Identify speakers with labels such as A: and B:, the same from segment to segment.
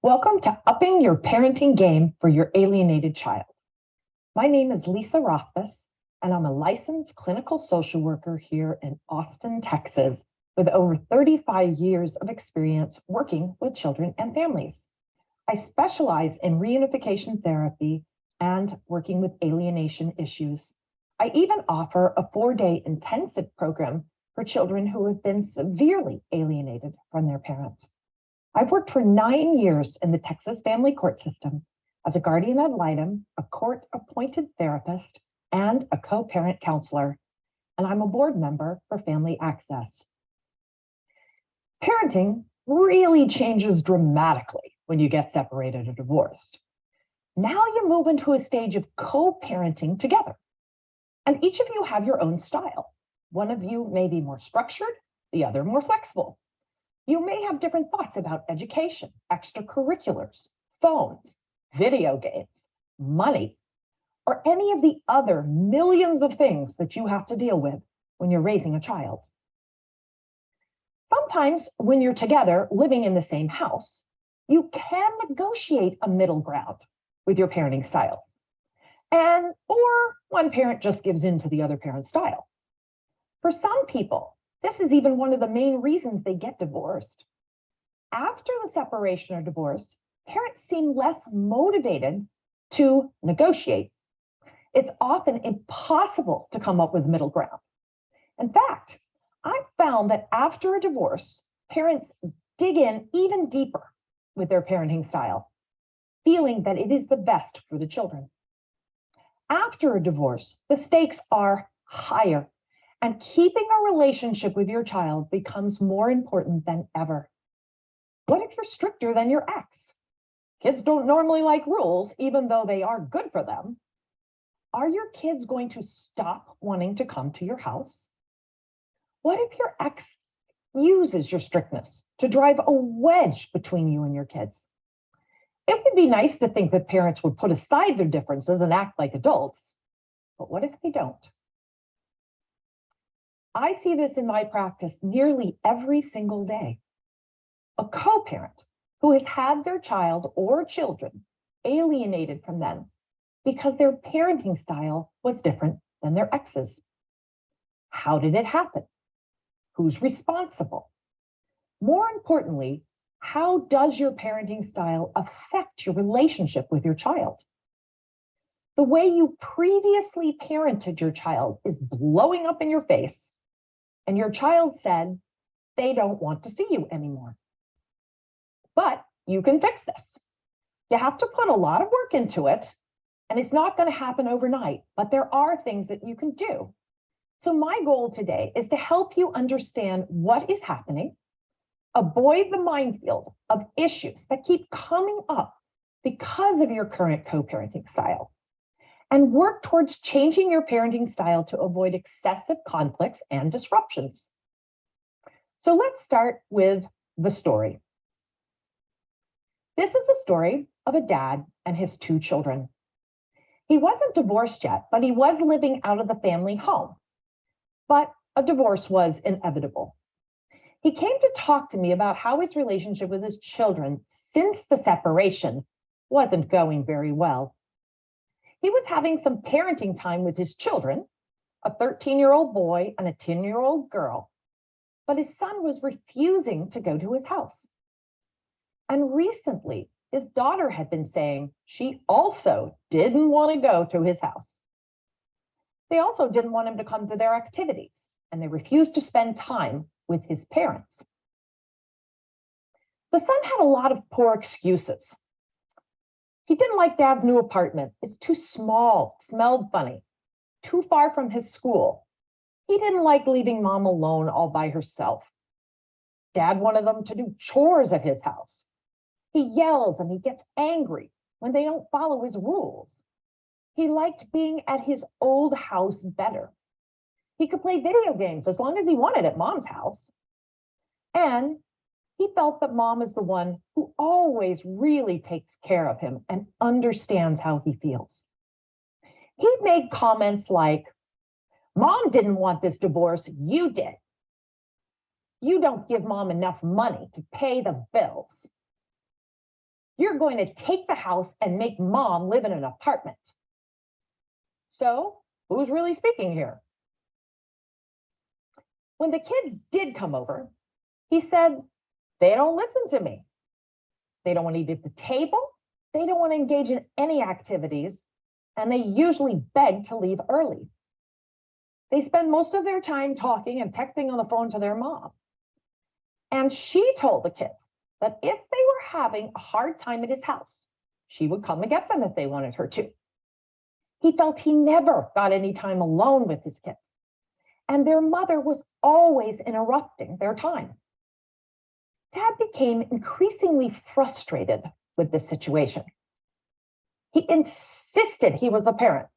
A: Welcome to Upping Your Parenting Game for Your Alienated Child. My name is Lisa Rothfus, and I'm a licensed clinical social worker here in Austin, Texas, with over 35 years of experience working with children and families. I specialize in reunification therapy and working with alienation issues. I even offer a 4-day intensive program for children who have been severely alienated from their parents. I've worked for 9 years in the Texas family court system as a guardian ad litem, a court-appointed therapist, and a co-parent counselor, and I'm a board member for Family Access. Parenting really changes dramatically when you get separated or divorced. Now you move into a stage of co-parenting together, and each of you have your own style. One of you may be more structured, the other more flexible. You may have different thoughts about education, extracurriculars, phones, video games, money, or any of the other millions of things that you have to deal with when you're raising a child. Sometimes when you're together living in the same house, you can negotiate a middle ground with your parenting styles. Or one parent just gives in to the other parent's style. For some people, this is even one of the main reasons they get divorced. After the separation or divorce, parents seem less motivated to negotiate. It's often impossible to come up with middle ground. In fact, I've found that after a divorce, parents dig in even deeper with their parenting style, feeling that it is the best for the children. After a divorce, the stakes are higher, and keeping a relationship with your child becomes more important than ever. What if you're stricter than your ex? Kids don't normally like rules, even though they are good for them. Are your kids going to stop wanting to come to your house? What if your ex uses your strictness to drive a wedge between you and your kids? It would be nice to think that parents would put aside their differences and act like adults, but what if they don't? I see this in my practice nearly every single day. A co-parent who has had their child or children alienated from them because their parenting style was different than their ex's. How did it happen? Who's responsible? More importantly, how does your parenting style affect your relationship with your child? The way you previously parented your child is blowing up in your face, and your child said they don't want to see you anymore. But you can fix this. You have to put a lot of work into it, and it's not going to happen overnight, but there are things that you can do. So my goal today is to help you understand what is happening, avoid the minefield of issues that keep coming up because of your current co-parenting style, and work towards changing your parenting style to avoid excessive conflicts and disruptions. So let's start with the story. This is a story of a dad and his 2 children. He wasn't divorced yet, but he was living out of the family home. But a divorce was inevitable. He came to talk to me about how his relationship with his children since the separation wasn't going very well. He was having some parenting time with his children, a 13-year-old boy and a 10-year-old girl, but his son was refusing to go to his house. And recently, his daughter had been saying she also didn't want to go to his house. They also didn't want him to come to their activities, and they refused to spend time with his parents. The son had a lot of poor excuses. He didn't like Dad's new apartment. It's too small, smelled funny, too far from his school. He didn't like leaving Mom alone all by herself. Dad wanted them to do chores at his house. He yells and he gets angry when they don't follow his rules. He liked being at his old house better. He could play video games as long as he wanted at Mom's house. And he felt that Mom is the one who always really takes care of him and understands how he feels. He made comments like, Mom didn't want this divorce, you did. You don't give Mom enough money to pay the bills. You're going to take the house and make mom live in an apartment. So who's really speaking here? When the kids did come over, he said, they don't listen to me. They don't want to eat at the table. They don't want to engage in any activities. And they usually beg to leave early. They spend most of their time talking and texting on the phone to their mom. And she told the kids that if they were having a hard time at his house, she would come and get them if they wanted her to. He felt he never got any time alone with his kids, and their mother was always interrupting their time. Dad became increasingly frustrated with this situation. He insisted he was a parent,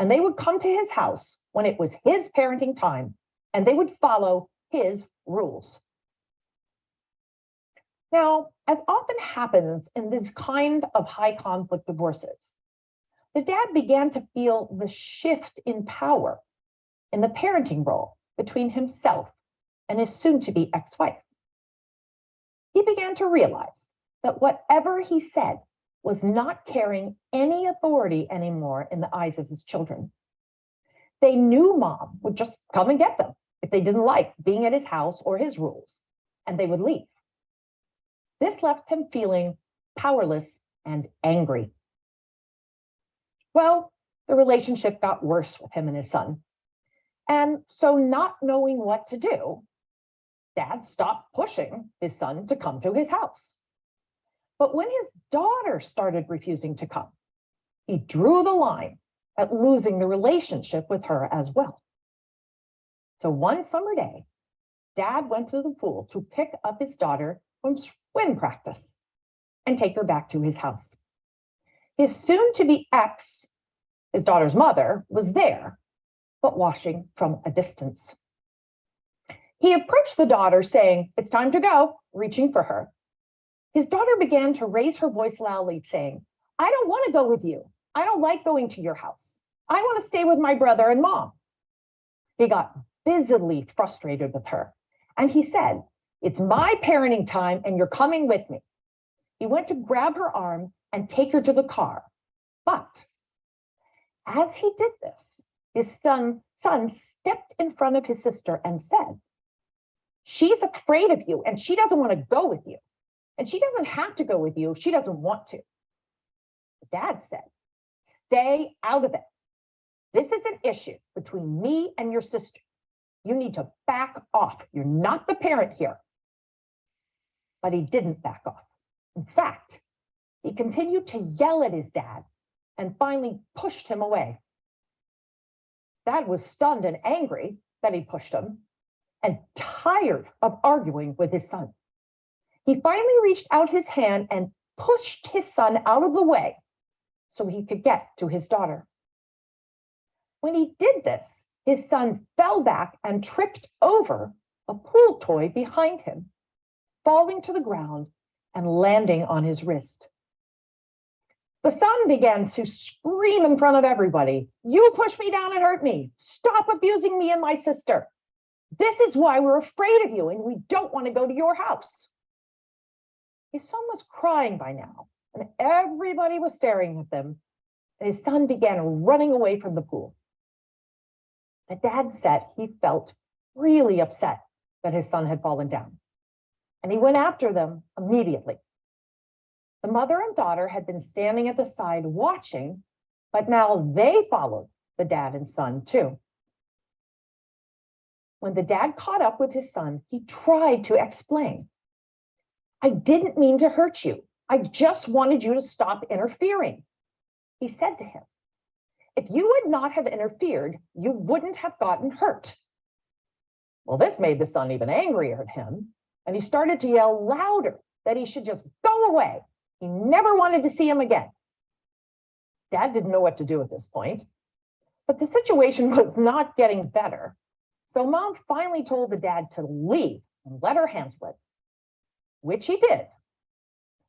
A: and they would come to his house when it was his parenting time, and they would follow his rules. Now, as often happens in this kind of high conflict divorces, the dad began to feel the shift in power in the parenting role between himself and his soon-to-be ex-wife. He began to realize that whatever he said was not carrying any authority anymore in the eyes of his children. They knew mom would just come and get them if they didn't like being at his house or his rules, and they would leave. This left him feeling powerless and angry. Well, the relationship got worse with him and his son. And so, not knowing what to do, Dad stopped pushing his son to come to his house. But when his daughter started refusing to come, he drew the line at losing the relationship with her as well. So one summer day, Dad went to the pool to pick up his daughter from swim practice and take her back to his house. His soon-to-be ex, his daughter's mother, was there, but watching from a distance. He approached the daughter saying, "It's time to go," reaching for her. His daughter began to raise her voice loudly, saying, "I don't want to go with you. I don't like going to your house. I want to stay with my brother and mom." He got busily frustrated with her, and he said, "It's my parenting time and you're coming with me." He went to grab her arm and take her to the car. But as he did this, his son stepped in front of his sister and said, "She's afraid of you and she doesn't want to go with you. And she doesn't have to go with you if she doesn't want to." Dad said, "Stay out of it. This is an issue between me and your sister. You need to back off. You're not the parent here." But he didn't back off. In fact, he continued to yell at his dad and finally pushed him away. Dad was stunned and angry that he pushed him and tired of arguing with his son. He finally reached out his hand and pushed his son out of the way so he could get to his daughter. When he did this, his son fell back and tripped over a pool toy behind him, falling to the ground and landing on his wrist. The son began to scream in front of everybody, "You pushed me down and hurt me. Stop abusing me and my sister. This is why we're afraid of you and we don't want to go to your house." His son was crying by now, and everybody was staring at them, and his son began running away from the pool. The dad said he felt really upset that his son had fallen down, and he went after them immediately. The mother and daughter had been standing at the side watching, but now they followed the dad and son too. When the dad caught up with his son, he tried to explain, "I didn't mean to hurt you. I just wanted you to stop interfering." He said to him, "If you would not have interfered, you wouldn't have gotten hurt." Well, this made the son even angrier at him, and he started to yell louder that he should just go away. He never wanted to see him again. Dad didn't know what to do at this point, but the situation was not getting better. So mom finally told the dad to leave and let her handle it, which he did.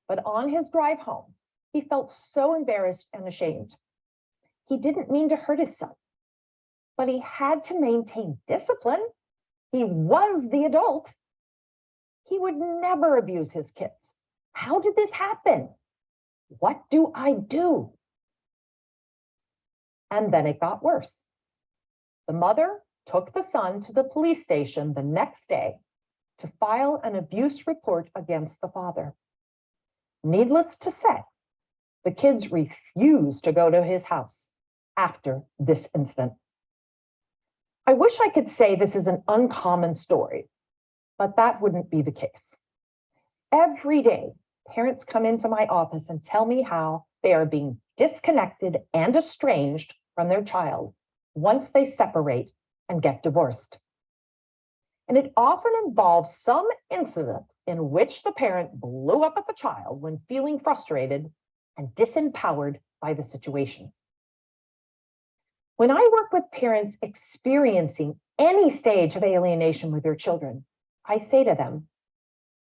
A: But on his drive home, he felt so embarrassed and ashamed. He didn't mean to hurt his son, but he had to maintain discipline. He was the adult. He would never abuse his kids. How did this happen? What do I do? And then it got worse. The mother took the son to the police station the next day to file an abuse report against the father. Needless to say, the kids refused to go to his house after this incident. I wish I could say this is an uncommon story, but that wouldn't be the case. Every day, parents come into my office and tell me how they are being disconnected and estranged from their child once they separate and get divorced. And it often involves some incident in which the parent blew up at the child when feeling frustrated and disempowered by the situation. When I work with parents experiencing any stage of alienation with their children, I say to them,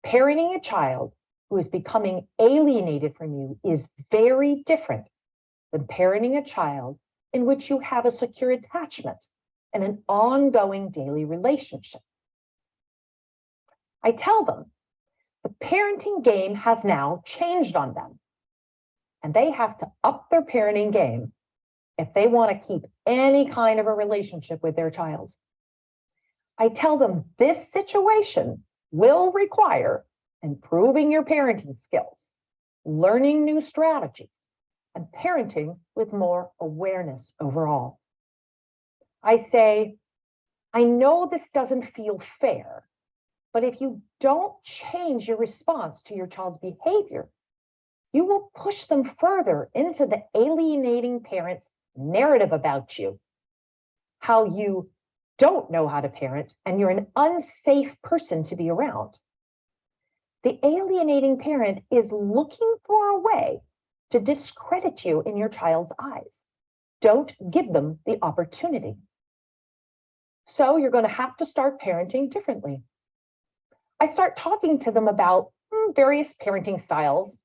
A: parenting a child who is becoming alienated from you is very different than parenting a child in which you have a secure attachment and an ongoing daily relationship. I tell them the parenting game has now changed on them, and they have to up their parenting game if they want to keep any kind of a relationship with their child. I tell them this situation will require improving your parenting skills, learning new strategies, and parenting with more awareness overall. I say, I know this doesn't feel fair, but if you don't change your response to your child's behavior, you will push them further into the alienating parent's narrative about you, how you don't know how to parent and you're an unsafe person to be around. The alienating parent is looking for a way to discredit you in your child's eyes. Don't give them the opportunity. So you're going to have to start parenting differently. I start talking to them about various parenting styles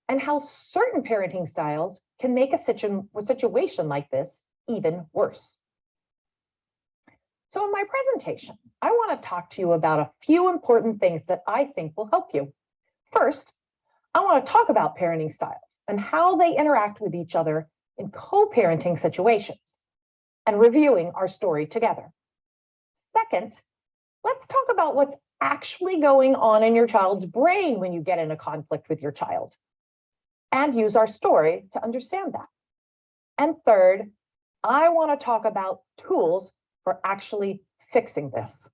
A: and how certain parenting styles can make a situation like this even worse. So in my presentation, I want to talk to you about a few important things that I think will help you. First, I want to talk about parenting styles and how they interact with each other in co-parenting situations and reviewing our story together. Second, let's talk about what's actually going on in your child's brain when you get in a conflict with your child, and use our story to understand that. And third, I want to talk about tools for actually fixing this.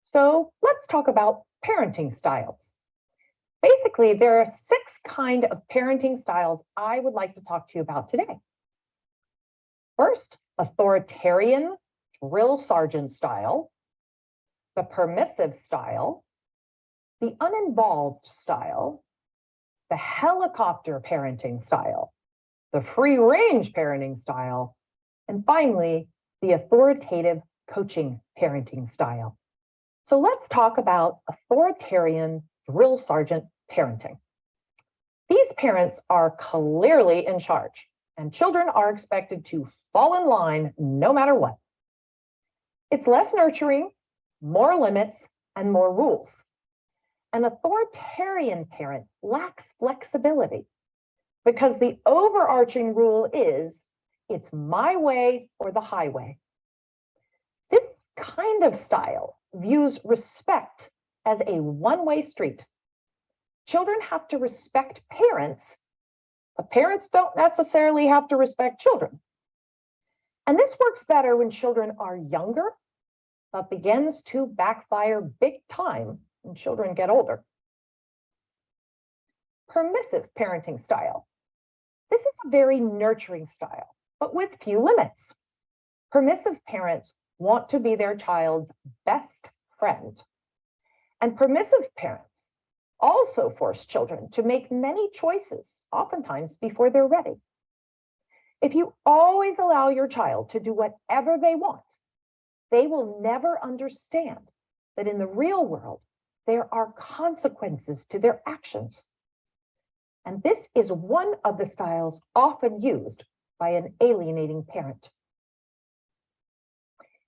A: So let's talk about parenting styles. Basically, there are 6 kinds of parenting styles I would like to talk to you about today. First, authoritarian drill sergeant style, the permissive style, the uninvolved style, the helicopter parenting style, the free-range parenting style, and finally, the authoritative coaching parenting style. So let's talk about authoritarian drill sergeant parenting. These parents are clearly in charge, and children are expected to fall in line no matter what. It's less nurturing, more limits, and more rules. An authoritarian parent lacks flexibility because the overarching rule is, it's my way or the highway. This kind of style views respect as a one-way street. Children have to respect parents, but parents don't necessarily have to respect children. And this works better when children are younger, but begins to backfire big time when children get older. Permissive parenting style. This is a very nurturing style, but with few limits. Permissive parents want to be their child's best friend. And permissive parents also force children to make many choices, oftentimes before they're ready. If you always allow your child to do whatever they want, they will never understand that in the real world, there are consequences to their actions. And this is one of the styles often used by an alienating parent.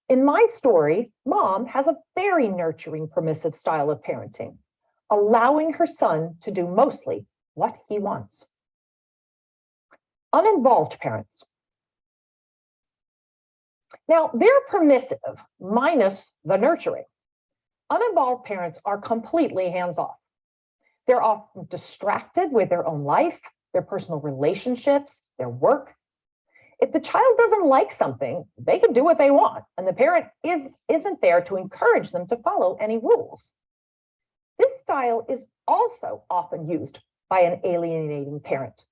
A: In my story, mom has a very nurturing, permissive style of parenting, allowing her son to do mostly what he wants. Uninvolved parents. Now, they're permissive minus the nurturing. Uninvolved parents are completely hands-off. They're often distracted with their own life, their personal relationships, their work. If the child doesn't like something, they can do what they want, and the parent isn't there to encourage them to follow any rules. This style is also often used by an alienating parent.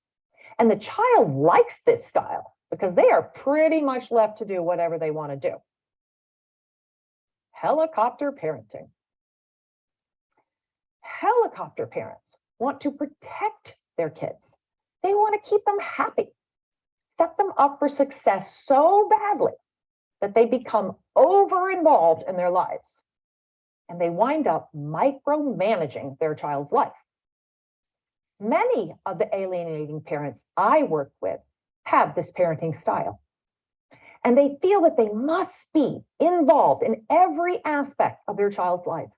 A: And the child likes this style because they are pretty much left to do whatever they want to do. Helicopter parenting. Helicopter parents want to protect their kids. They want to keep them happy, set them up for success so badly that they become over-involved in their lives, and they wind up micromanaging their child's life. Many of the alienating parents I work with have this parenting style, and they feel that they must be involved in every aspect of their child's life.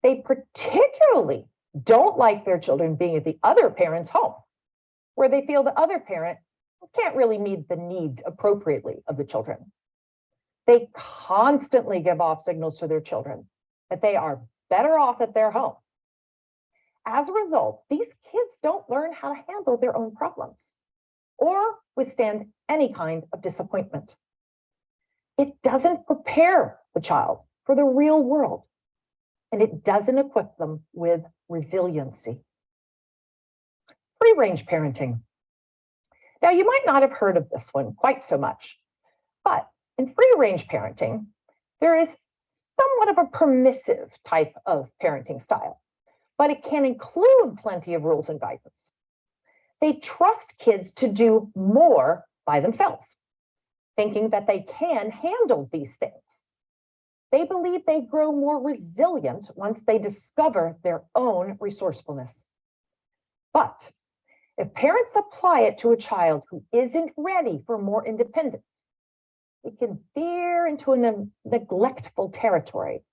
A: They particularly don't like their children being at the other parent's home, where they feel the other parent can't really meet the needs appropriately of the children. They constantly give off signals to their children that they are better off at their home. As a result, these kids don't learn how to handle their own problems or withstand any kind of disappointment. It doesn't prepare the child for the real world, and it doesn't equip them with resiliency. Free-range parenting. Now, you might not have heard of this one quite so much, but in free-range parenting, there is somewhat of a permissive type of parenting style, but it can include plenty of rules and guidance. They trust kids to do more by themselves, thinking that they can handle these things. They believe they grow more resilient once they discover their own resourcefulness. But if parents apply it to a child who isn't ready for more independence, it can veer into a neglectful territory.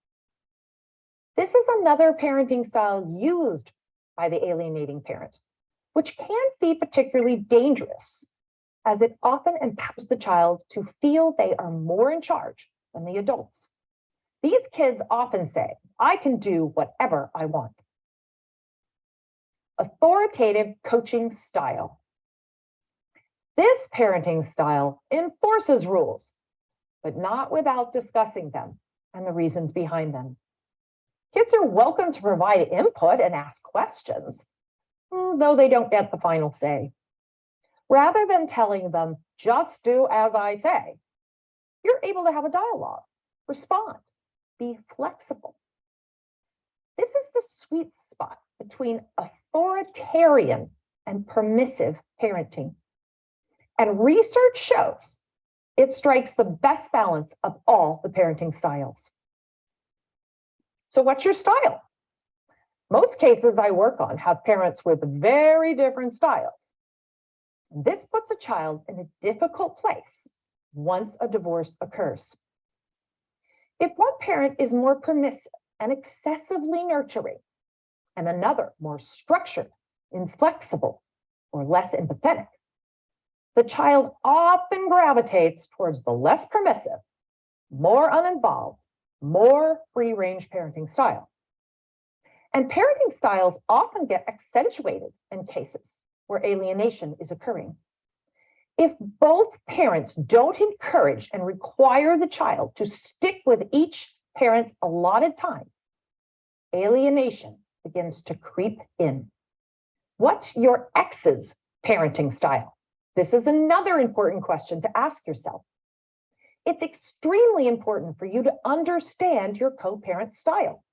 A: This is another parenting style used by the alienating parent, which can be particularly dangerous, as it often empowers the child to feel they are more in charge than the adults. These kids often say, "I can do whatever I want." Authoritative coaching style. This parenting style enforces rules, but not without discussing them and the reasons behind them. Kids are welcome to provide input and ask questions, though they don't get the final say. Rather than telling them, "just do as I say," you're able to have a dialogue, respond, be flexible. This is the sweet spot between authoritarian and permissive parenting. And research shows it strikes the best balance of all the parenting styles. So what's your style? Most cases I work on have parents with very different styles. This puts a child in a difficult place once a divorce occurs. If one parent is more permissive and excessively nurturing, and another more structured, inflexible, or less empathetic, the child often gravitates towards the less permissive, more uninvolved, more free-range parenting style. And parenting styles often get accentuated in cases where alienation is occurring. If both parents don't encourage and require the child to stick with each parent's allotted time, alienation begins to creep in. What's your ex's parenting style? This is another important question to ask yourself. It's extremely important for you to understand your co-parent style.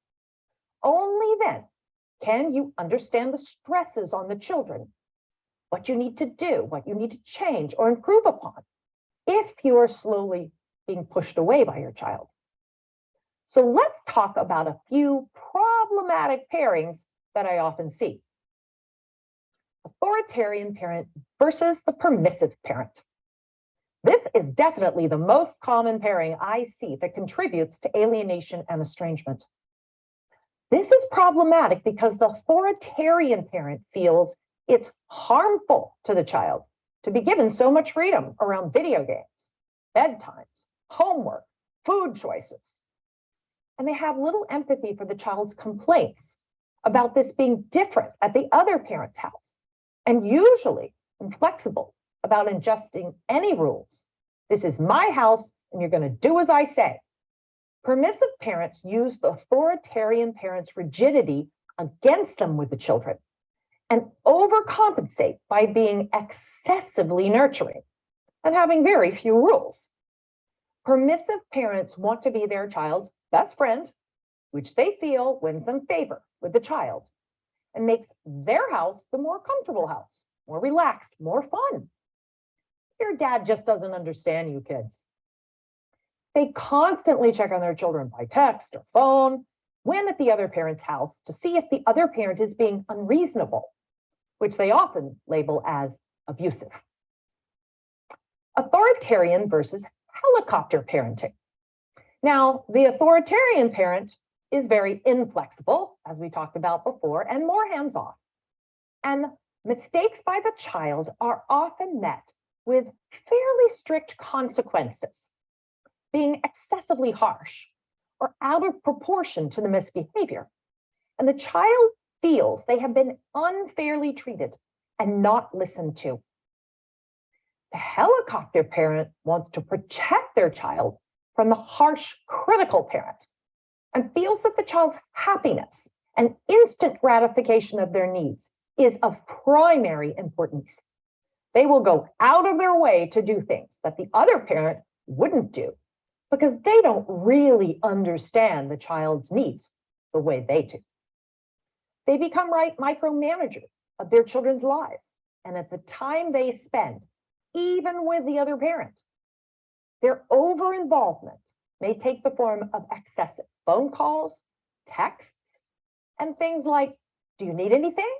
A: Only then can you understand the stresses on the children, what you need to do, what you need to change or improve upon if you are slowly being pushed away by your child. So let's talk about a few problematic pairings that I often see. Authoritarian parent versus the permissive parent. This is definitely the most common pairing I see that contributes to alienation and estrangement. This is problematic because the authoritarian parent feels it's harmful to the child to be given so much freedom around video games, bedtimes, homework, food choices. And they have little empathy for the child's complaints about this being different at the other parent's house, and usually inflexible about adjusting any rules. This is my house, and you're going to do as I say. Permissive parents use the authoritarian parent's rigidity against them with the children and overcompensate by being excessively nurturing and having very few rules. Permissive parents want to be their child's best friend, which they feel wins them favor with the child and makes their house the more comfortable house, more relaxed, more fun. Your dad just doesn't understand you kids. They constantly check on their children by text or phone when at the other parent's house to see if the other parent is being unreasonable, which they often label as abusive. Authoritarian versus helicopter parenting. Now, the authoritarian parent is very inflexible, as we talked about before, and more hands-off. And mistakes by the child are often met with fairly strict consequences, being excessively harsh or out of proportion to the misbehavior. And the child feels they have been unfairly treated and not listened to. The helicopter parent wants to protect their child from the harsh, critical parent and feels that the child's happiness and instant gratification of their needs is of primary importance. They will go out of their way to do things that the other parent wouldn't do because they don't really understand the child's needs the way they do. They become micromanagers of their children's lives and at the time they spend, even with the other parent. Their over-involvement may take the form of excessive phone calls, texts, and things like, do you need anything?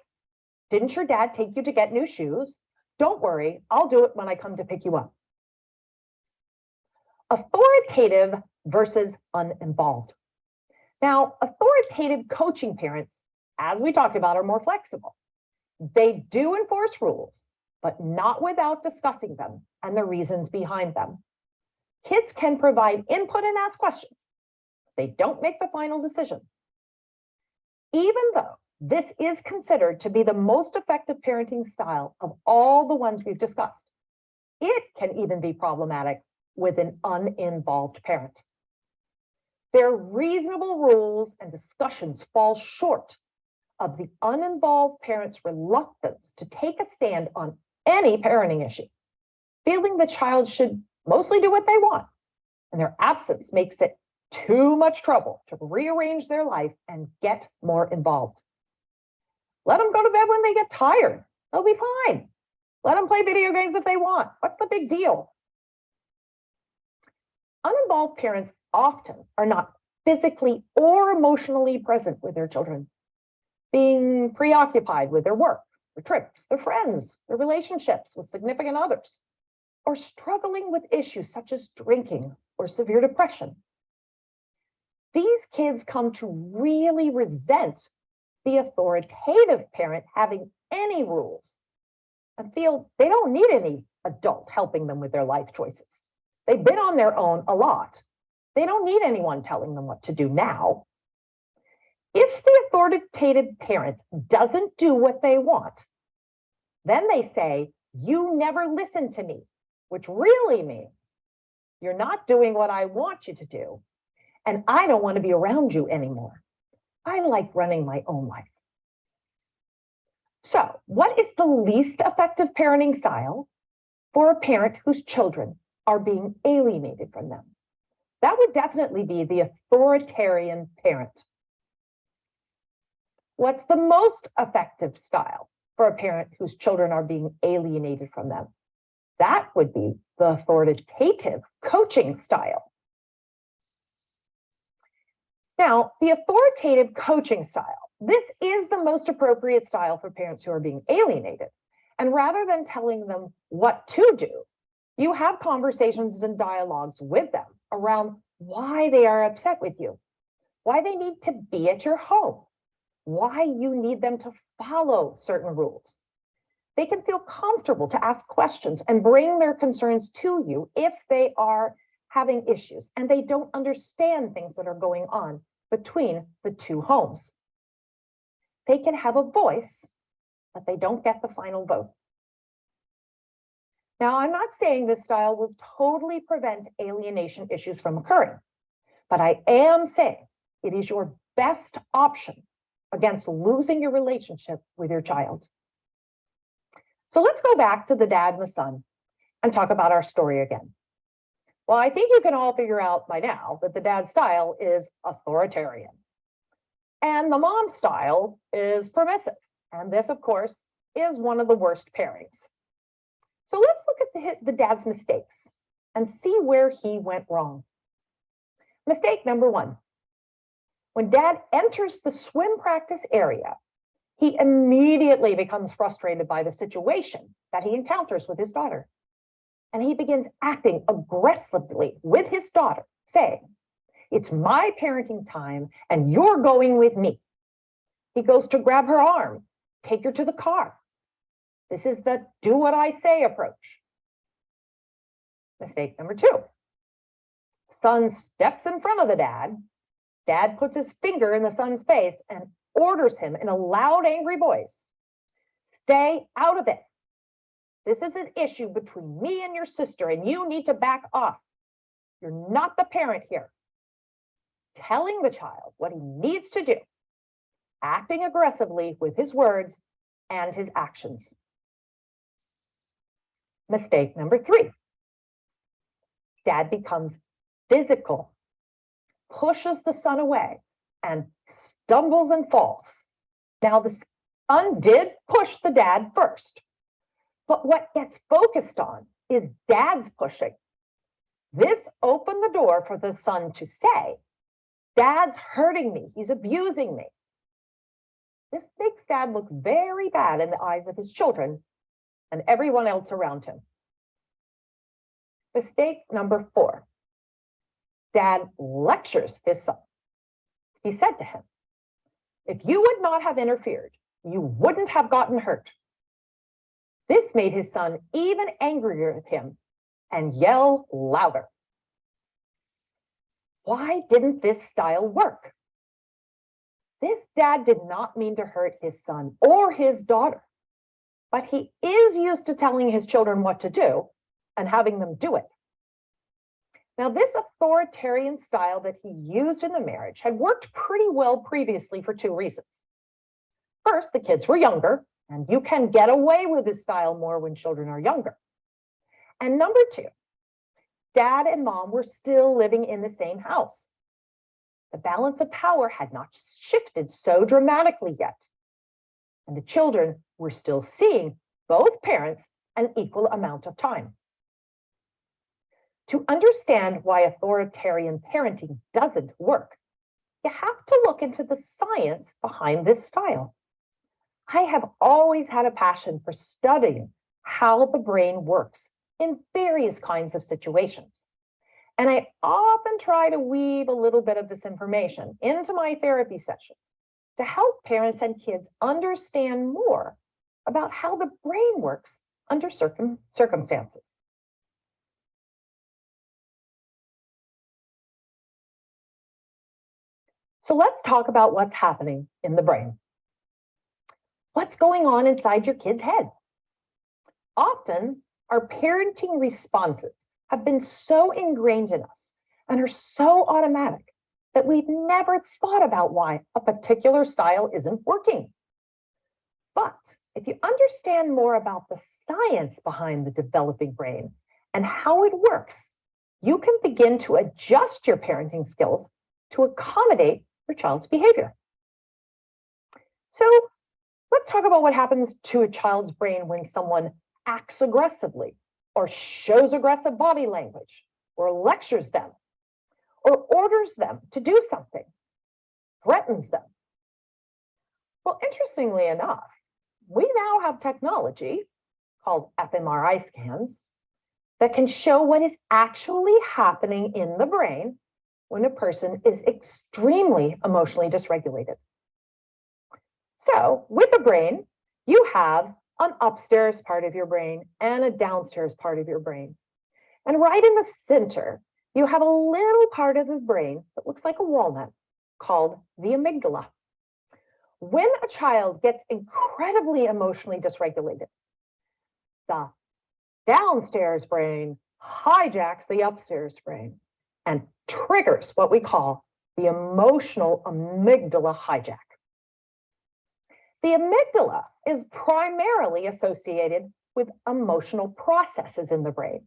A: Didn't your dad take you to get new shoes? Don't worry, I'll do it when I come to pick you up. Authoritative versus uninvolved. Now, authoritative coaching parents, as we talked about, are more flexible. They do enforce rules, but not without discussing them and the reasons behind them. Kids can provide input and ask questions. They don't make the final decision. Even though this is considered to be the most effective parenting style of all the ones we've discussed, it can even be problematic with an uninvolved parent. Their reasonable rules and discussions fall short of the uninvolved parent's reluctance to take a stand on any parenting issue, feeling the child should mostly do what they want, and their absence makes it too much trouble to rearrange their life and get more involved. Let them go to bed when they get tired. They'll be fine. Let them play video games if they want. What's the big deal? Uninvolved parents often are not physically or emotionally present with their children, being preoccupied with their work, their trips, their friends, their relationships with significant others, or struggling with issues such as drinking or severe depression. These kids come to really resent the authoritative parent having any rules and feel they don't need any adult helping them with their life choices. They've been on their own a lot. They don't need anyone telling them what to do now. If the authoritative parent doesn't do what they want, then they say, you never listen to me, which really means you're not doing what I want you to do, and I don't want to be around you anymore. I like running my own life. So, what is the least effective parenting style for a parent whose children are being alienated from them? That would definitely be the authoritarian parent. What's the most effective style for a parent whose children are being alienated from them? That would be the authoritative coaching style. Now, the authoritative coaching style, this is the most appropriate style for parents who are being alienated. And rather than telling them what to do, You have conversations and dialogues with them around why they are upset with you, why they need to be at your home, why you need them to follow certain rules. They can feel comfortable to ask questions and bring their concerns to you if they are having issues and they don't understand things that are going on between the two homes. They can have a voice, but they don't get the final vote. Now, I'm not saying this style will totally prevent alienation issues from occurring, but I am saying it is your best option against losing your relationship with your child. So let's go back to the dad and the son and talk about our story again. Well, I think you can all figure out by now that the dad style is authoritarian and the mom style is permissive. And this, of course, is one of the worst pairings. So let's look at the dad's mistakes and see where he went wrong. Mistake number one. When dad enters the swim practice area, he immediately becomes frustrated by the situation that he encounters with his daughter. And he begins acting aggressively with his daughter, saying, "It's my parenting time and you're going with me." He goes to grab her arm, take her to the car. This is the do what I say approach. Mistake number two. Son steps in front of the dad. Dad puts his finger in the son's face and orders him in a loud, angry voice, "Stay out of it. This is an issue between me and your sister, and you need to back off. You're not the parent here." Telling the child what he needs to do, acting aggressively with his words and his actions. Mistake number three. Dad becomes physical, pushes the son away, and stumbles and falls. Now, the son did push the dad first, but what gets focused on is dad's pushing. This opened the door for the son to say, "Dad's hurting me, he's abusing me." This makes dad look very bad in the eyes of his children and everyone else around him. Mistake number four. Dad lectures his son. He said to him, "If you would not have interfered, you wouldn't have gotten hurt." This made his son even angrier with him and yell louder. Why didn't this style work? This dad did not mean to hurt his son or his daughter, but he is used to telling his children what to do and having them do it. Now, this authoritarian style that he used in the marriage had worked pretty well previously for two reasons. First, the kids were younger, and you can get away with this style more when children are younger. And number two, dad and mom were still living in the same house. The balance of power had not shifted so dramatically yet, and the children were still seeing both parents an equal amount of time. To understand why authoritarian parenting doesn't work, you have to look into the science behind this style. I have always had a passion for studying how the brain works in various kinds of situations. And I often try to weave a little bit of this information into my therapy sessions to help parents and kids understand more about how the brain works under circumstances. So let's talk about what's happening in the brain. What's going on inside your kid's head? Often, our parenting responses have been so ingrained in us and are so automatic that we've never thought about why a particular style isn't working. But if you understand more about the science behind the developing brain and how it works, you can begin to adjust your parenting skills to accommodate your child's behavior. So let's talk about what happens to a child's brain when someone acts aggressively or shows aggressive body language or lectures them or orders them to do something, threatens them. Well, interestingly enough, we now have technology called fMRI scans that can show what is actually happening in the brain when a person is extremely emotionally dysregulated. So with the brain, you have an upstairs part of your brain and a downstairs part of your brain. And right in the center, you have a little part of the brain that looks like a walnut called the amygdala. When a child gets incredibly emotionally dysregulated, the downstairs brain hijacks the upstairs brain and triggers what we call the emotional amygdala hijack. The amygdala is primarily associated with emotional processes in the brain.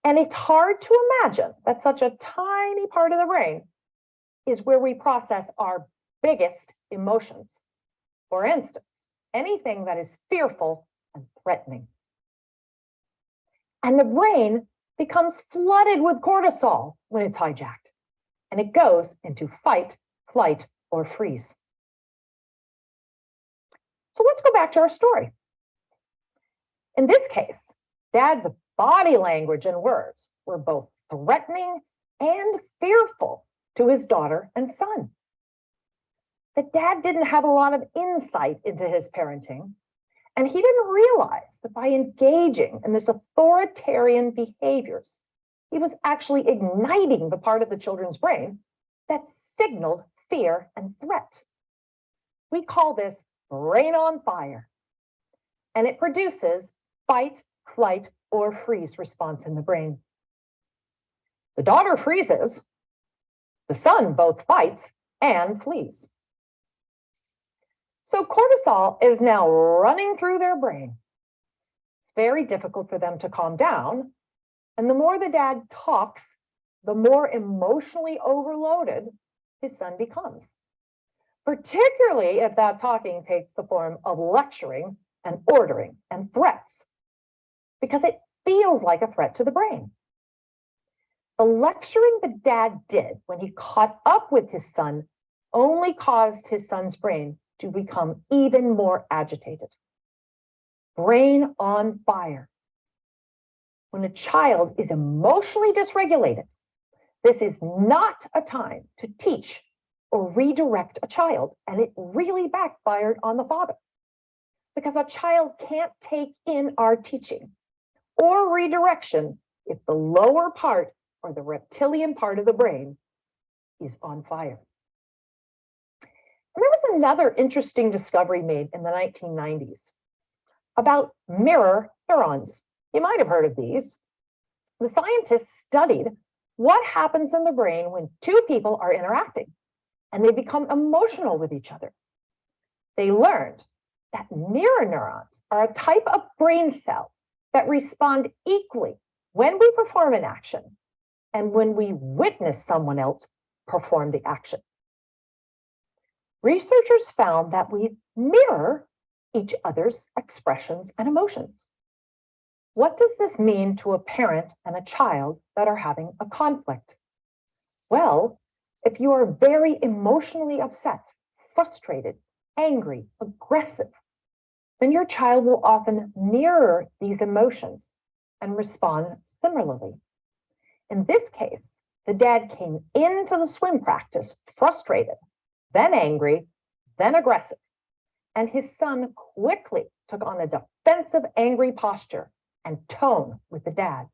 A: And it's hard to imagine that such a tiny part of the brain is where we process our biggest emotions. For instance, anything that is fearful and threatening. And the brain becomes flooded with cortisol when it's hijacked, and it goes into fight, flight, or freeze. So let's go back to our story. In this case, Dad's body language and words were both threatening and fearful to his daughter and son. The dad didn't have a lot of insight into his parenting, and he didn't realize that by engaging in this authoritarian behaviors, he was actually igniting the part of the children's brain that signaled fear and threat. We call this brain on fire, and it produces fight, flight, or freeze response in the brain. The daughter freezes, the son both fights and flees. So cortisol is now running through their brain. It's very difficult for them to calm down. And the more the dad talks, the more emotionally overloaded his son becomes, particularly if that talking takes the form of lecturing and ordering and threats, because it feels like a threat to the brain. The lecturing the dad did when he caught up with his son only caused his son's brain to become even more agitated. Brain on fire. When a child is emotionally dysregulated, this is not a time to teach or redirect a child, and it really backfired on the father, because a child can't take in our teaching or redirection if the lower part or the reptilian part of the brain is on fire. And there was another interesting discovery made in the 1990s about mirror neurons. You might have heard of these. The scientists studied what happens in the brain when two people are interacting and they become emotional with each other. They learned that mirror neurons are a type of brain cell that respond equally when we perform an action and when we witness someone else perform the action. Researchers found that we mirror each other's expressions and emotions. What does this mean to a parent and a child that are having a conflict? Well, if you are very emotionally upset, frustrated, angry, aggressive, then your child will often mirror these emotions and respond similarly. In this case, the dad came into the swim practice frustrated, then angry, then aggressive, and his son quickly took on a defensive, angry posture and tone with the dad.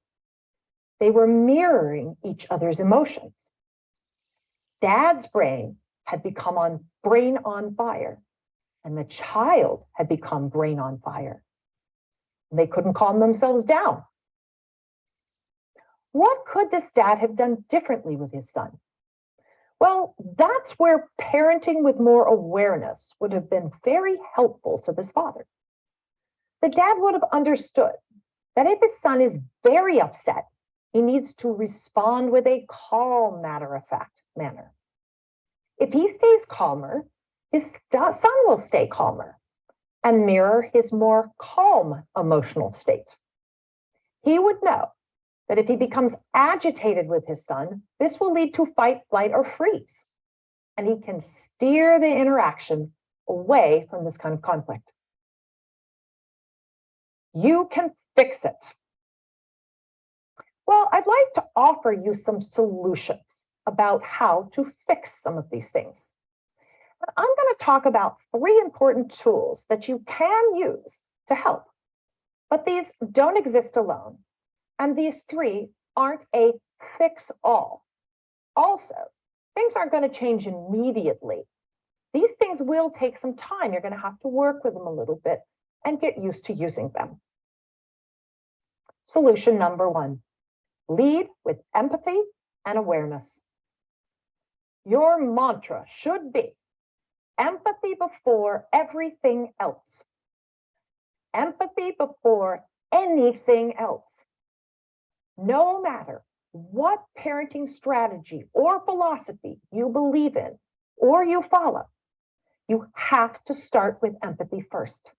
A: They were mirroring each other's emotions. Dad's brain had become brain on fire, and the child had become brain on fire. They couldn't calm themselves down. What could this dad have done differently with his son? Well, that's where parenting with more awareness would have been very helpful to this father. The dad would have understood that if his son is very upset, he needs to respond with a calm, matter-of-fact manner. If he stays calmer, his son will stay calmer and mirror his more calm emotional state. He would know that if he becomes agitated with his son, this will lead to fight, flight, or freeze. And he can steer the interaction away from this kind of conflict. You can fix it. I'd like to offer you some solutions about how to fix some of these things. I'm going to talk about 3 important tools that you can use to help, but these don't exist alone, and these 3 aren't a fix-all. Also, things aren't going to change immediately. These things will take some time. You're going to have to work with them a little bit and get used to using them. Solution number 1, lead with empathy and awareness. Your mantra should be empathy before everything else. Empathy before anything else. No matter what parenting strategy or philosophy you believe in or you follow, you have to start with empathy first.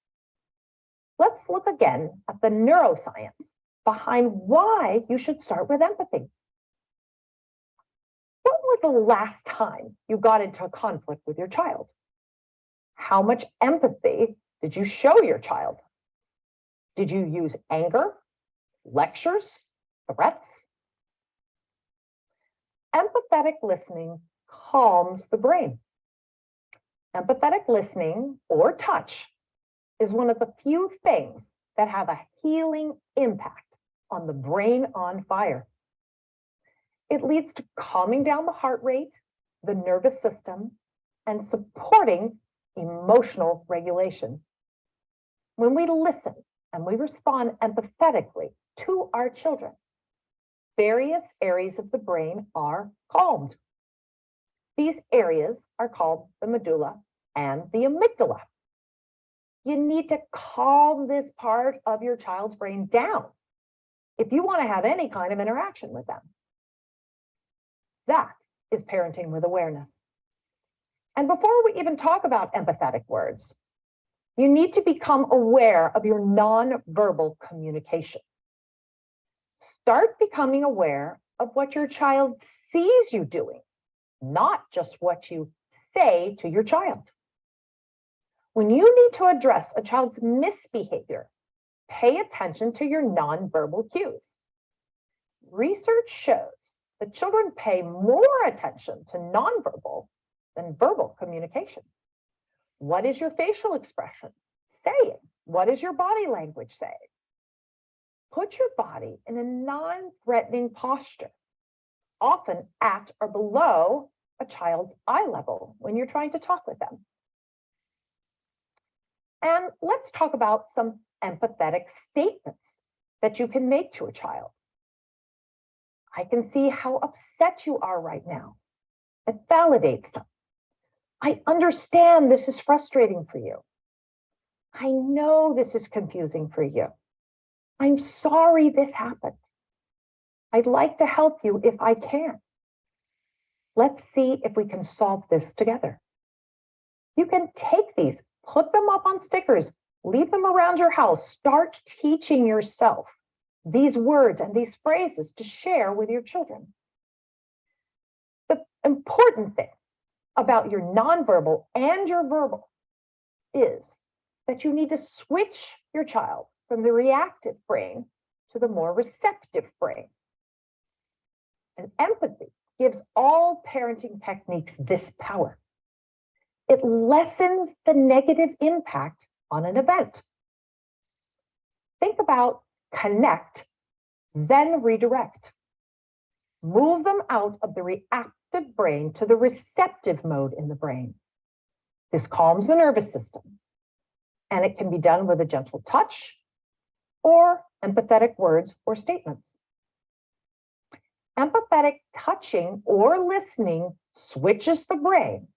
A: Let's look again at the neuroscience behind why you should start with empathy. When was the last time you got into a conflict with your child? How much empathy did you show your child? Did you use anger, lectures, threats? Empathetic listening calms the brain. Empathetic listening or touch is one of the few things that have a healing impact on the brain on fire. It leads to calming down the heart rate, the nervous system, and supporting emotional regulation. When we listen and we respond empathetically to our children, various areas of the brain are calmed. These areas are called the medulla and the amygdala. You need to calm this part of your child's brain down if you want to have any kind of interaction with them. That is parenting with awareness. And before we even talk about empathetic words, you need to become aware of your nonverbal communication. Start becoming aware of what your child sees you doing, not just what you say to your child. When you need to address a child's misbehavior, pay attention to your nonverbal cues. Research shows that children pay more attention to nonverbal than verbal communication. What is your facial expression saying? What is your body language saying? Put your body in a non-threatening posture, often at or below a child's eye level when you're trying to talk with them. And let's talk about some empathetic statements that you can make to a child. I can see how upset you are right now. It validates them. I understand this is frustrating for you. I know this is confusing for you. I'm sorry this happened. I'd like to help you if I can. Let's see if we can solve this together. You can take these, put them up on stickers, leave them around your house. Start teaching yourself these words and these phrases to share with your children. The important thing about your nonverbal and your verbal is that you need to switch your child from the reactive brain to the more receptive brain. And empathy gives all parenting techniques this power. It lessens the negative impact on an event. Think about connect, then redirect. Move them out of the reactive brain to the receptive mode in the brain. This calms the nervous system, and it can be done with a gentle touch or empathetic words or statements. Empathetic touching or listening switches the brain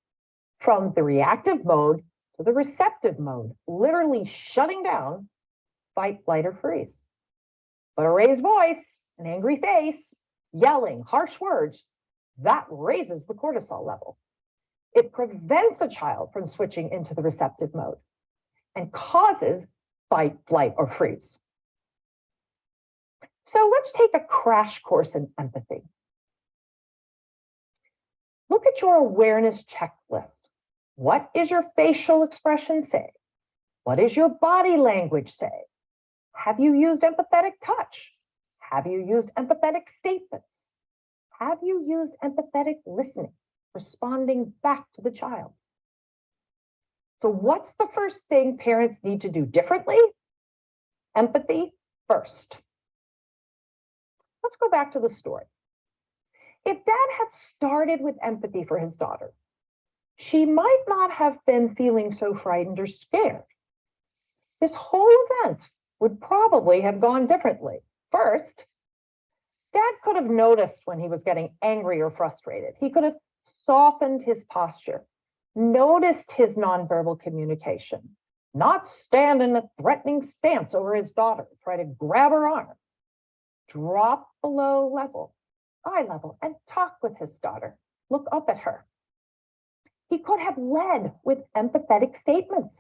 A: from the reactive mode to the receptive mode, literally shutting down fight, flight, or freeze. But a raised voice, an angry face, yelling, harsh words, that raises the cortisol level. It prevents a child from switching into the receptive mode and causes fight, flight, or freeze. So let's take a crash course in empathy. Look at your awareness checklist. What is your facial expression say? What is your body language say? Have you used empathetic touch? Have you used empathetic statements? Have you used empathetic listening, responding back to the child? So what's the first thing parents need to do differently? Empathy first. Let's go back to the story. If Dad had started with empathy for his daughter, she might not have been feeling so frightened or scared. This whole event would probably have gone differently. First, Dad could have noticed when he was getting angry or frustrated. He could have softened his posture, noticed his nonverbal communication, not stand in a threatening stance over his daughter, try to grab her arm, drop below eye level, and talk with his daughter, look up at her. He could have led with empathetic statements.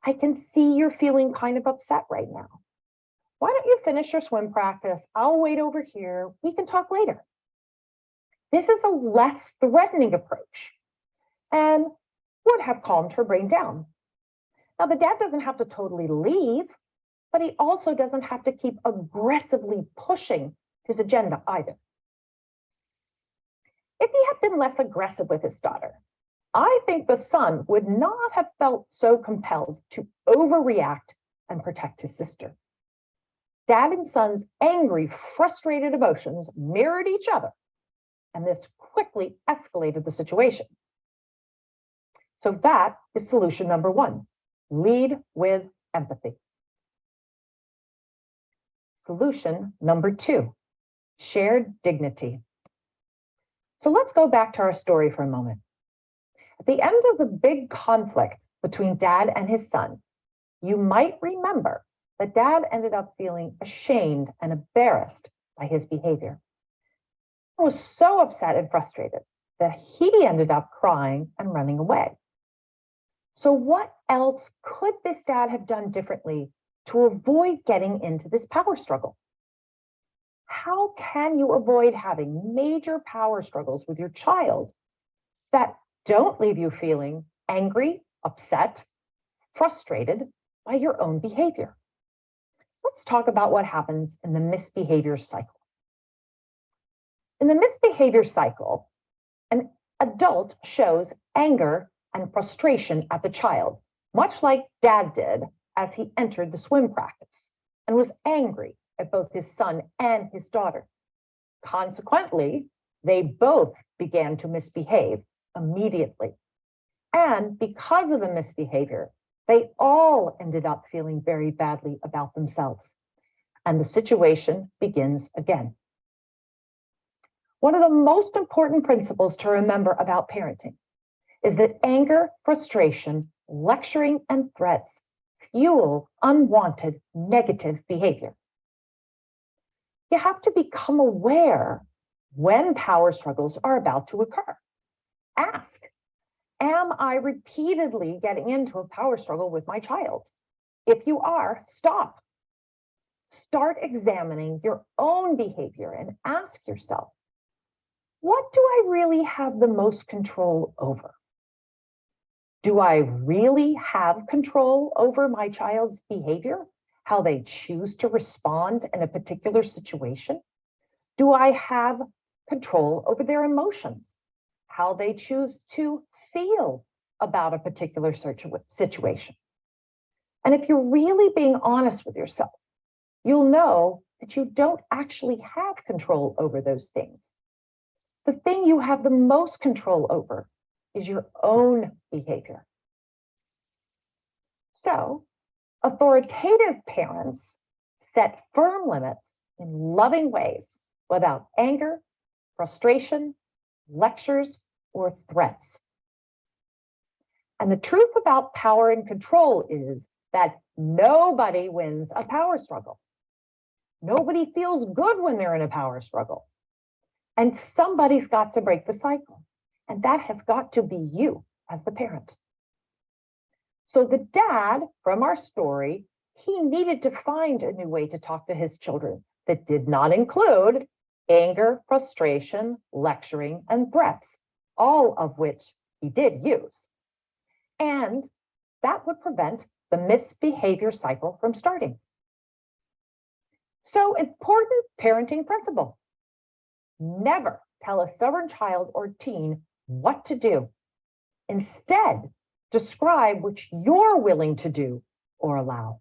A: I can see you're feeling kind of upset right now. Why don't you finish your swim practice? I'll wait over here. We can talk later. This is a less threatening approach and would have calmed her brain down. Now, the dad doesn't have to totally leave, but he also doesn't have to keep aggressively pushing his agenda either. If he had been less aggressive with his daughter, I think the son would not have felt so compelled to overreact and protect his sister. Dad and son's angry, frustrated emotions mirrored each other, and this quickly escalated the situation. So that is solution number one. Lead with empathy. Solution number two, shared dignity. So let's go back to our story for a moment. At the end of the big conflict between Dad and his son, you might remember that Dad ended up feeling ashamed and embarrassed by his behavior. He was so upset and frustrated that he ended up crying and running away. So what else could this dad have done differently to avoid getting into this power struggle? How can you avoid having major power struggles with your child that don't leave you feeling angry, upset, frustrated by your own behavior? Let's talk about what happens in the misbehavior cycle. In the misbehavior cycle, an adult shows anger and frustration at the child, much like Dad did as he entered the swim practice and was angry at both his son and his daughter. Consequently, they both began to misbehave immediately. And because of the misbehavior, they all ended up feeling very badly about themselves. And the situation begins again. One of the most important principles to remember about parenting is that anger, frustration, lecturing, and threats fuel unwanted negative behavior. You have to become aware when power struggles are about to occur. Ask, am I repeatedly getting into a power struggle with my child? If you are, stop. Start examining your own behavior and ask yourself, what do I really have the most control over? Do I really have control over my child's behavior, how they choose to respond in a particular situation? Do I have control over their emotions, how they choose to feel about a particular situation? And if you're really being honest with yourself, you'll know that you don't actually have control over those things. The thing you have the most control over is your own behavior. So, authoritative parents set firm limits in loving ways without anger, frustration, lectures, or threats. And the truth about power and control is that nobody wins a power struggle. Nobody feels good when they're in a power struggle. And somebody's got to break the cycle. And that has got to be you as the parent. So the dad from our story, he needed to find a new way to talk to his children that did not include anger, frustration, lecturing, and threats, all of which he did use. And that would prevent the misbehavior cycle from starting. So, important parenting principle: never tell a stubborn child or teen what to do. Instead, describe what you're willing to do or allow.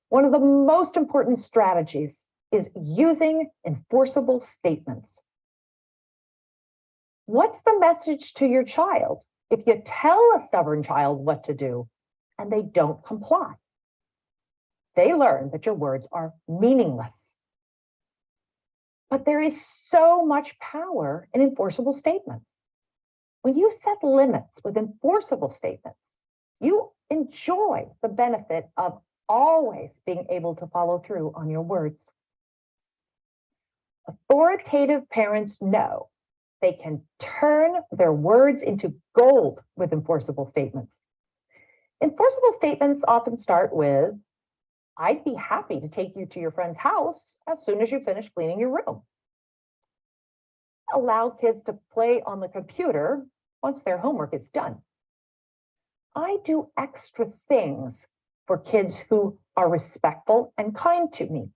A: One of the most important strategies is using enforceable statements. What's the message to your child if you tell a stubborn child what to do and they don't comply? They learn that your words are meaningless. But there is so much power in enforceable statements. When you set limits with enforceable statements, you enjoy the benefit of always being able to follow through on your words. Authoritative parents know they can turn their words into gold with enforceable statements. Enforceable statements often start with, "I'd be happy to take you to your friend's house as soon as you finish cleaning your room." Allow kids to play on the computer once their homework is done. I do extra things for kids who are respectful and kind to me.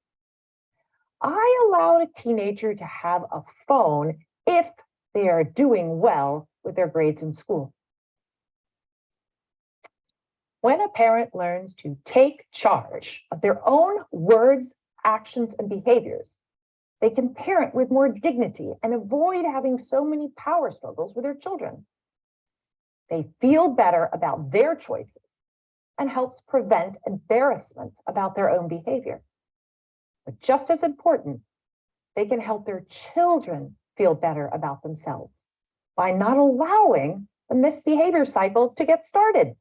A: I allow a teenager to have a phone if they are doing well with their grades in school. When a parent learns to take charge of their own words, actions, and behaviors, they can parent with more dignity and avoid having so many power struggles with their children. They feel better about their choices and helps prevent embarrassment about their own behavior. But just as important, they can help their children feel better about themselves by not allowing the misbehavior cycle to get started.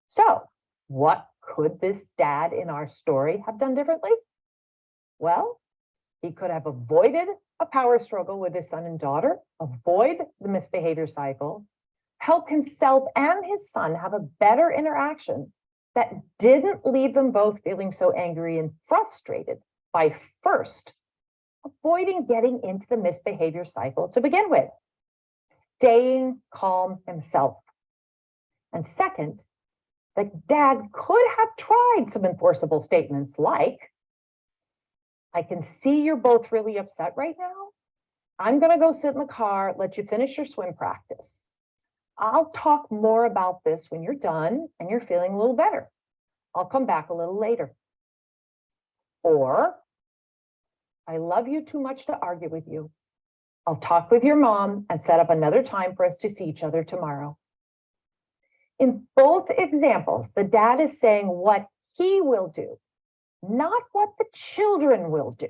A: So, what could this dad in our story have done differently? Well, he could have avoided a power struggle with his son and daughter, avoid the misbehavior cycle, help himself and his son have a better interaction that didn't leave them both feeling so angry and frustrated by first avoiding getting into the misbehavior cycle to begin with, staying calm himself. And second, the dad could have tried some enforceable statements like, "I can see you're both really upset right now. I'm going to go sit in the car, let you finish your swim practice. I'll talk more about this when you're done and you're feeling a little better. I'll come back a little later." Or, "I love you too much to argue with you. I'll talk with your mom and set up another time for us to see each other tomorrow." In both examples, the dad is saying what he will do, not what the children will do.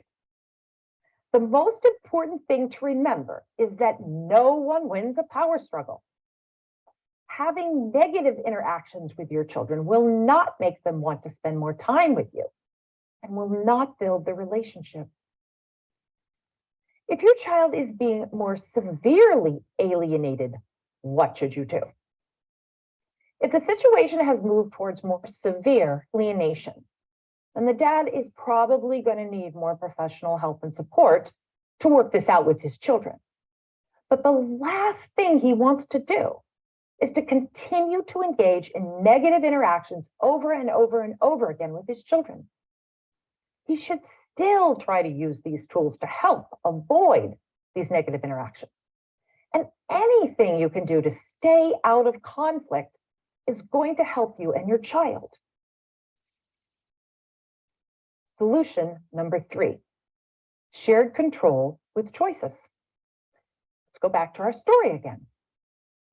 A: The most important thing to remember is that no one wins a power struggle. Having negative interactions with your children will not make them want to spend more time with you and will not build the relationship. If your child is being more severely alienated, what should you do? If the situation has moved towards more severe alienation, then the dad is probably going to need more professional help and support to work this out with his children. But the last thing he wants to do is to continue to engage in negative interactions over and over and over again with his children. He should still try to use these tools to help avoid these negative interactions. And anything you can do to stay out of conflict is going to help you and your child. Solution number 3, shared control with choices. Let's go back to our story again.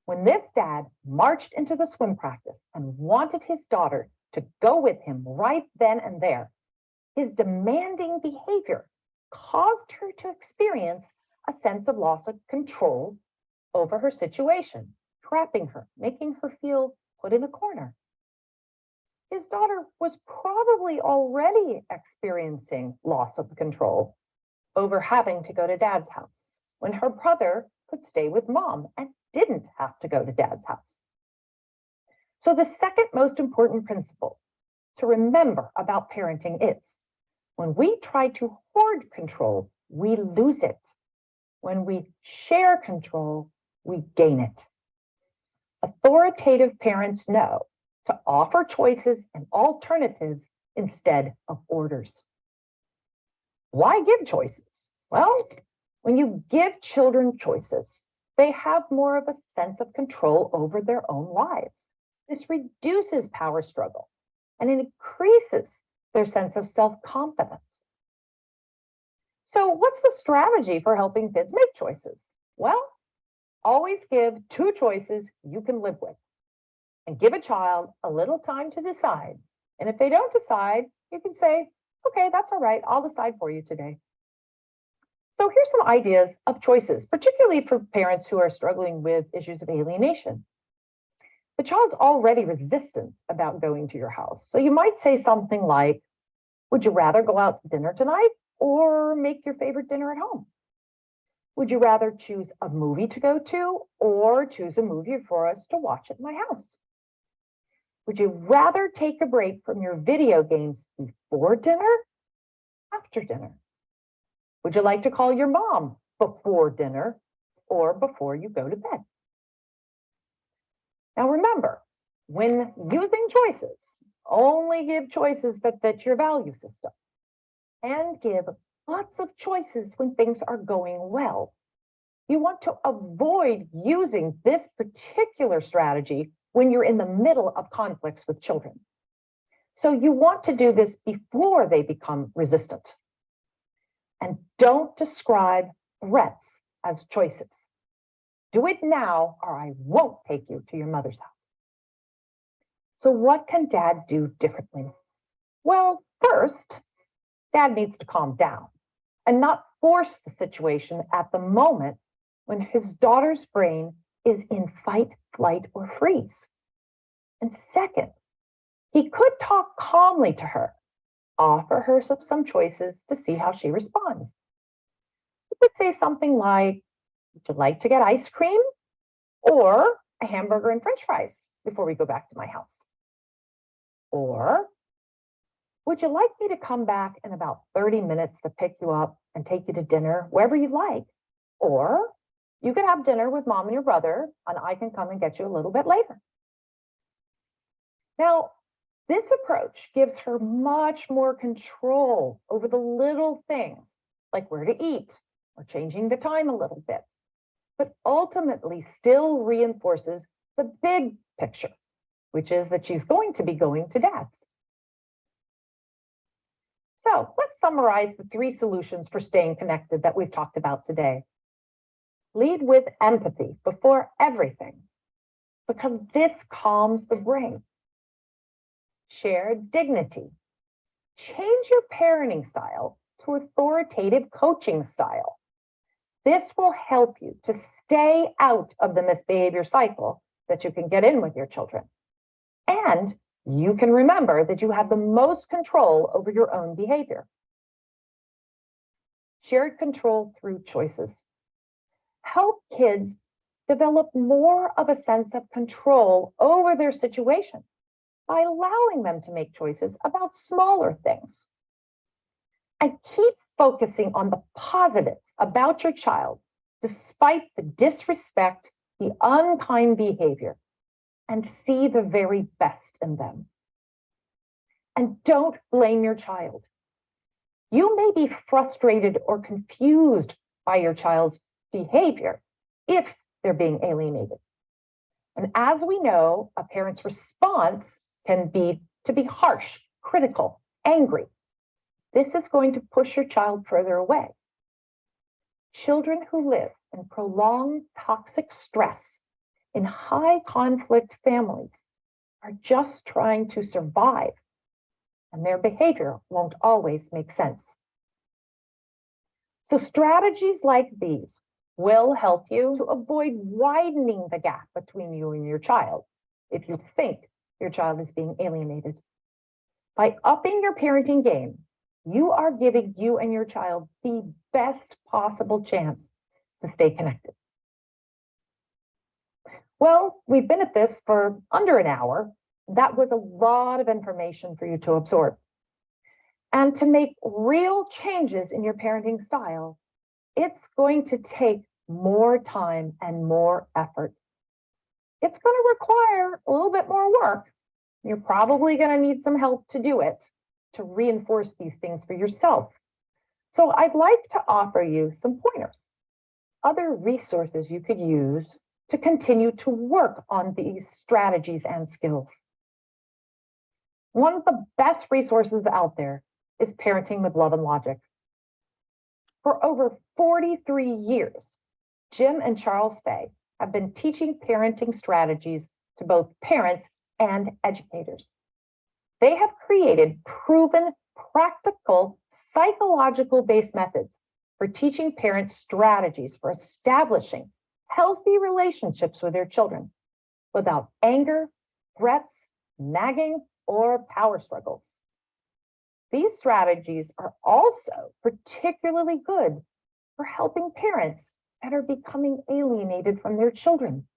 A: When this dad marched into the swim practice and wanted his daughter to go with him right then and there, his demanding behavior caused her to experience a sense of loss of control over her situation, trapping her, making her feel put in a corner. His daughter was probably already experiencing loss of control over having to go to dad's house when her brother could stay with mom and didn't have to go to dad's house. So the second most important principle to remember about parenting is, when we try to hoard control, we lose it. When we share control, we gain it. Authoritative parents know to offer choices and alternatives instead of orders. Why give choices? Well, when you give children choices, they have more of a sense of control over their own lives. This reduces power struggle and it increases their sense of self-confidence. So what's the strategy for helping kids make choices? Well, always give two choices you can live with and give a child a little time to decide. And if they don't decide, you can say, okay, that's all right, I'll decide for you today. So here's some ideas of choices, particularly for parents who are struggling with issues of alienation. The child's already resistant about going to your house. So you might say something like, would you rather go out to dinner tonight or make your favorite dinner at home? Would you rather choose a movie to go to or choose a movie for us to watch at my house? Would you rather take a break from your video games before dinner, after dinner? Would you like to call your mom before dinner or before you go to bed? Now remember, when using choices, only give choices that fit your value system and give lots of choices when things are going well. You want to avoid using this particular strategy when you're in the middle of conflicts with children. So you want to do this before they become resistant. And don't describe threats as choices. Do it now or I won't take you to your mother's house. So what can dad do differently? Well, first, dad needs to calm down and not force the situation at the moment when his daughter's brain is in fight, flight, or freeze. And second, he could talk calmly to her, offer her some choices to see how she responds. He could say something like, would you like to get ice cream or a hamburger and french fries before we go back to my house? Or, would you like me to come back in about 30 minutes to pick you up and take you to dinner wherever you like? Or, you could have dinner with mom and your brother and I can come and get you a little bit later. Now, this approach gives her much more control over the little things like where to eat or changing the time a little bit, but ultimately still reinforces the big picture, which is that she's going to be going to dad's. So let's summarize the three solutions for staying connected that we've talked about today. Lead with empathy before everything, because this calms the brain. Share dignity. Change your parenting style to authoritative coaching style. This will help you to stay out of the misbehavior cycle that you can get in with your children. And you can remember that you have the most control over your own behavior. Shared control through choices. Help kids develop more of a sense of control over their situation by allowing them to make choices about smaller things. And keep focusing on the positives about your child, despite the disrespect, the unkind behavior, and see the very best in them. And don't blame your child. You may be frustrated or confused by your child's behavior if they're being alienated. And as we know, a parent's response can be to be harsh, critical, angry. This is going to push your child further away. Children who live in prolonged toxic stress in high conflict families are just trying to survive, and their behavior won't always make sense. So strategies like these will help you to avoid widening the gap between you and your child if you think your child is being alienated. By upping your parenting game, you are giving you and your child the best possible chance to stay connected. Well, we've been at this for under an hour. That was a lot of information for you to absorb. And to make real changes in your parenting style, it's going to take more time and more effort. It's going to require a little bit more work. You're probably going to need some help to do it. to reinforce these things for yourself. So I'd like to offer you some pointers, other resources you could use to continue to work on these strategies and skills. One of the best resources out there is Parenting with Love and Logic. For over 43 years, Jim and Charles Fay have been teaching parenting strategies to both parents and educators. They have created proven, practical, psychological-based methods for teaching parents strategies for establishing healthy relationships with their children without anger, threats, nagging, or power struggles. These strategies are also particularly good for helping parents that are becoming alienated from their children.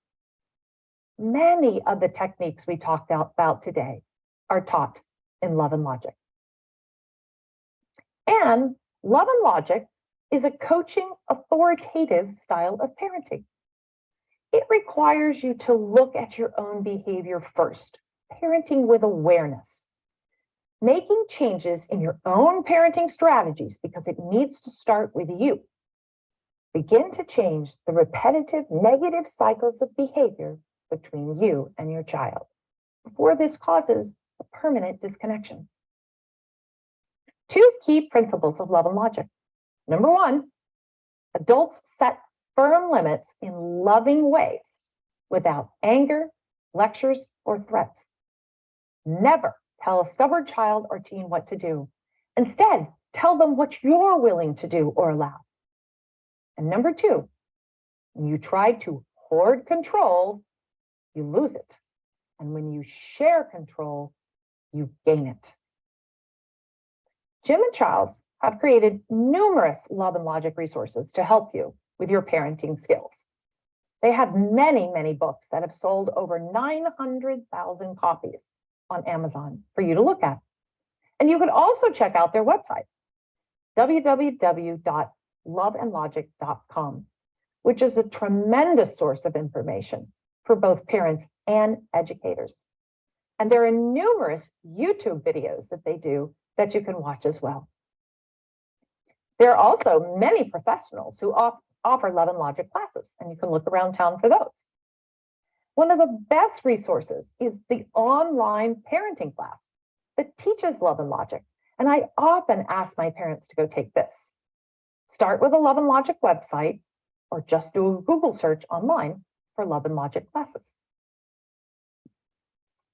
A: Many of the techniques we talked about today are taught in Love and Logic. And Love and Logic is a coaching, authoritative style of parenting. It requires you to look at your own behavior first, parenting with awareness, making changes in your own parenting strategies because it needs to start with you. Begin to change the repetitive negative cycles of behavior between you and your child before this causes a permanent disconnection. Two key principles of Love and Logic. Number one, adults set firm limits in loving ways without anger, lectures, or threats. Never tell a stubborn child or teen what to do. Instead, tell them what you're willing to do or allow. And number two, when you try to hoard control, you lose it. And when you share control, you gain it. Jim and Charles have created numerous Love and Logic resources to help you with your parenting skills. They have many, many books that have sold over 900,000 copies on Amazon for you to look at. And you can also check out their website, www.loveandlogic.com, which is a tremendous source of information for both parents and educators. And there are numerous YouTube videos that they do that you can watch as well. There are also many professionals who offer Love and Logic classes, and you can look around town for those. One of the best resources is the online parenting class that teaches Love and Logic, and I often ask my parents to go take this. Start with a Love and Logic website, or just do a Google search online for Love and Logic classes.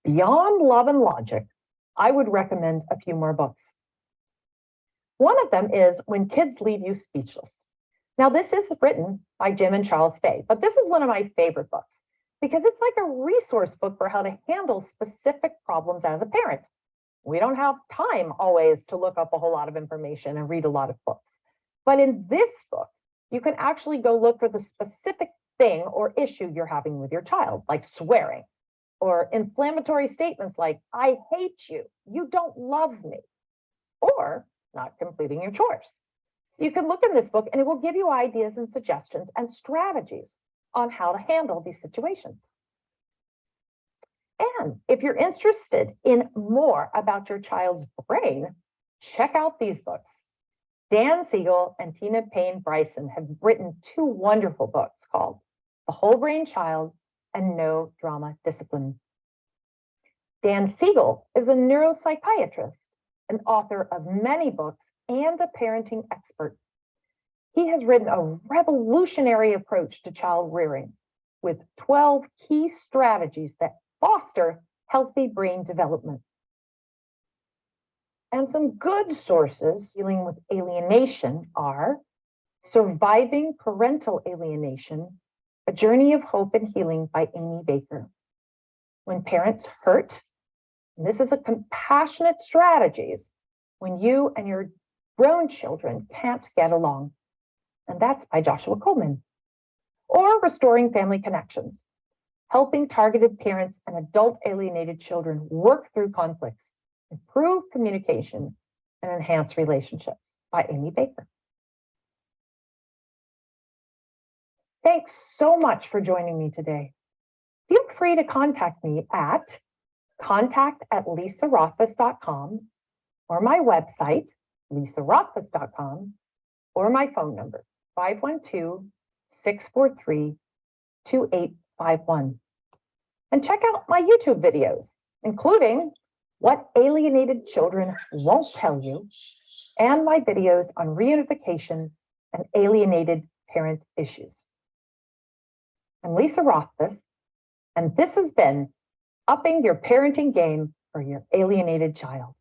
A: Beyond Love and Logic, I would recommend a few more books. One of them is When Kids Leave You Speechless. Now, this is written by Jim and Charles Fay, but this is one of my favorite books because it's like a resource book for how to handle specific problems as a parent. We don't have time always to look up a whole lot of information and read a lot of books. But in this book, you can actually go look for the specific thing or issue you're having with your child, like swearing, or inflammatory statements like, I hate you, you don't love me, or not completing your chores. You can look in this book and it will give you ideas and suggestions and strategies on how to handle these situations. And if you're interested in more about your child's brain, check out these books. Dan Siegel and Tina Payne Bryson have written two wonderful books called The Whole Brain Child and No Drama Discipline. Dan Siegel is a neuropsychiatrist, an author of many books, and a parenting expert. He has written a revolutionary approach to child rearing with 12 key strategies that foster healthy brain development. And some good sources dealing with alienation are Surviving Parental Alienation, A Journey of Hope and Healing by Amy Baker. When Parents Hurt, and this is a compassionate strategies when you and your grown children can't get along. And that's by Joshua Coleman. Or Restoring Family Connections, Helping Targeted Parents and Adult Alienated Children Work Through Conflicts, Improve Communication, and Enhance Relationships by Amy Baker. Thanks so much for joining me today. Feel free to contact me at contact@lisarothfus.com or my website, lisarothfus.com, or my phone number, 512-643-2851. And check out my YouTube videos, including What Alienated Children Won't Tell You, and my videos on reunification and alienated parent issues. I'm Lisa Rothfus, and this has been Upping Your Parenting Game for Your Alienated Child.